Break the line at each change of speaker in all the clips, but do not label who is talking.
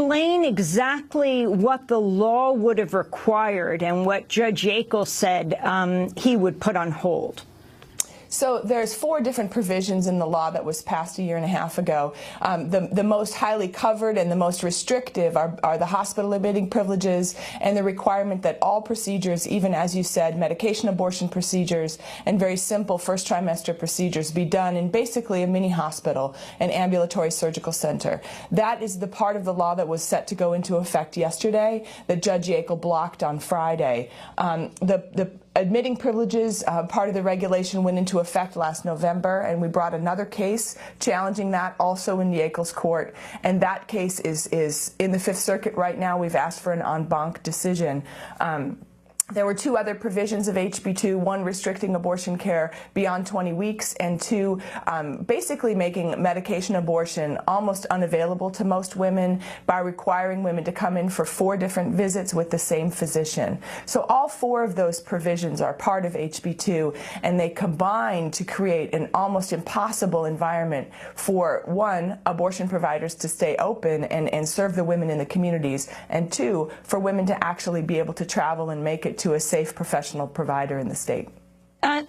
explain exactly what the law would have required and what Judge Yackel said he would put on hold?
So there's 4 different provisions in the law that was passed a year and a half ago. The most highly covered and the most restrictive are the hospital admitting privileges and the requirement that all procedures, even as you said, medication abortion procedures and very simple first trimester procedures, be done in basically a mini hospital, an ambulatory surgical center. That is the part of the law that was set to go into effect yesterday that Judge Yackel blocked on Friday. The admitting privileges, part of the regulation, went into effect last November, and we brought another case challenging that also in Yackel's court, and that case is in the Fifth Circuit right now. We've asked for an en banc decision. There were 2 other provisions of HB2, one restricting abortion care beyond 20 weeks, and 2 basically making medication abortion almost unavailable to most women by requiring women to come in for 4 different visits with the same physician. So all 4 of those provisions are part of HB2, and they combine to create an almost impossible environment for, 1, abortion providers to stay open and serve the women in the communities, and 2, for women to actually be able to travel and make it to a safe professional provider in the state.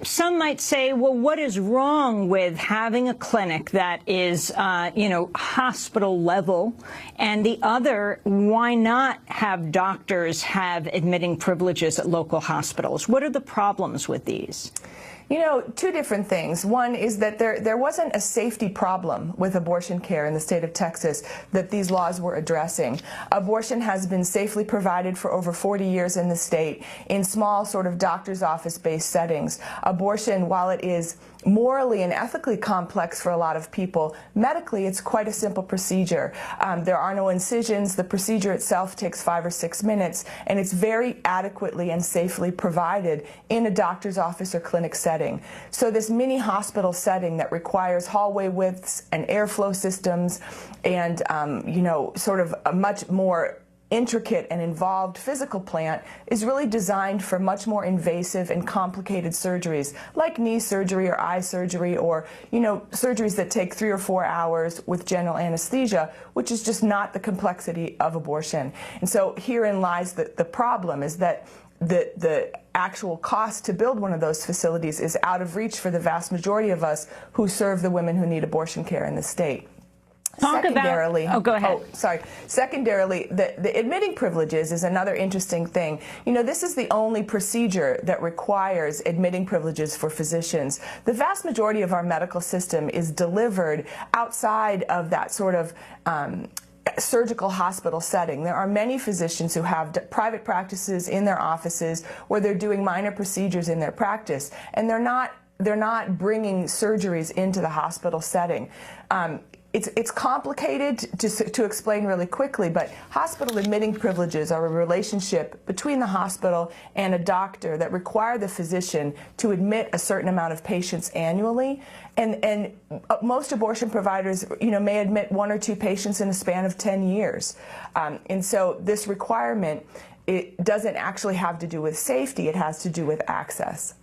Some might say, well, what is wrong with having a clinic that is, hospital level, and the other, why not have doctors have admitting privileges at local hospitals? What are the problems with these?
You know, 2 different things. One is that there wasn't a safety problem with abortion care in the state of Texas that these laws were addressing. Abortion has been safely provided for over 40 years in the state in small sort of doctor's office-based settings. Abortion, while it is morally and ethically complex for a lot of people, medically it's quite a simple procedure. There are no incisions. The procedure itself takes 5 or 6 minutes, and it's very adequately and safely provided in a doctor's office or clinic setting. So this mini hospital setting that requires hallway widths and airflow systems and sort of a much more intricate and involved physical plant is really designed for much more invasive and complicated surgeries like knee surgery or eye surgery, or surgeries that take 3 or 4 hours with general anesthesia, which is just not the complexity of abortion. And so herein lies the problem, is that the actual cost to build one of those facilities is out of reach for the vast majority of us who serve the women who need abortion care in the state. Secondarily,
go ahead.
Secondarily, the admitting privileges is another interesting thing. This is the only procedure that requires admitting privileges for physicians. The vast majority of our medical system is delivered outside of that sort of surgical hospital setting. There are many physicians who have private practices in their offices where they're doing minor procedures in their practice, and they're not bringing surgeries into the hospital setting. It's complicated to explain really quickly, but hospital admitting privileges are a relationship between the hospital and a doctor that require the physician to admit a certain amount of patients annually. And most abortion providers, may admit 1 or 2 patients in a span of 10 years. And so this requirement, it doesn't actually have to do with safety, it has to do with access.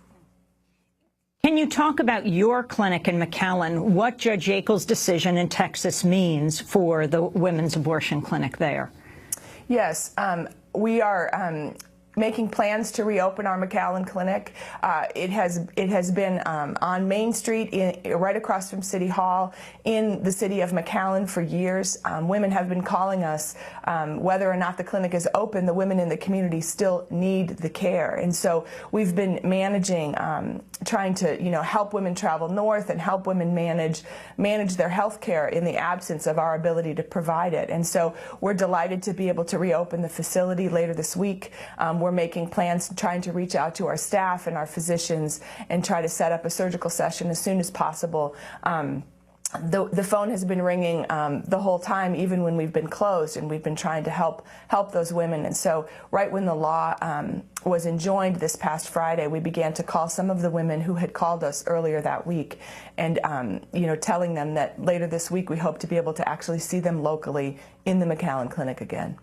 Can you talk about your clinic in McAllen, what Judge Yackel's decision in Texas means for the women's abortion clinic there?
Yes, we are making plans to reopen our McAllen clinic. It has been on Main Street, right across from City Hall, in the city of McAllen for years. Women have been calling us. Whether or not the clinic is open, the women in the community still need the care, and so we've been managing, trying to help women travel north and help women manage their health care in the absence of our ability to provide it. And so we're delighted to be able to reopen the facility later this week. We're making plans, trying to reach out to our staff and our physicians and try to set up a surgical session as soon as possible. The phone has been ringing the whole time, even when we've been closed, and we've been trying to help those women. And so right when the law was enjoined this past Friday, we began to call some of the women who had called us earlier that week and telling them that later this week we hope to be able to actually see them locally in the McAllen clinic again.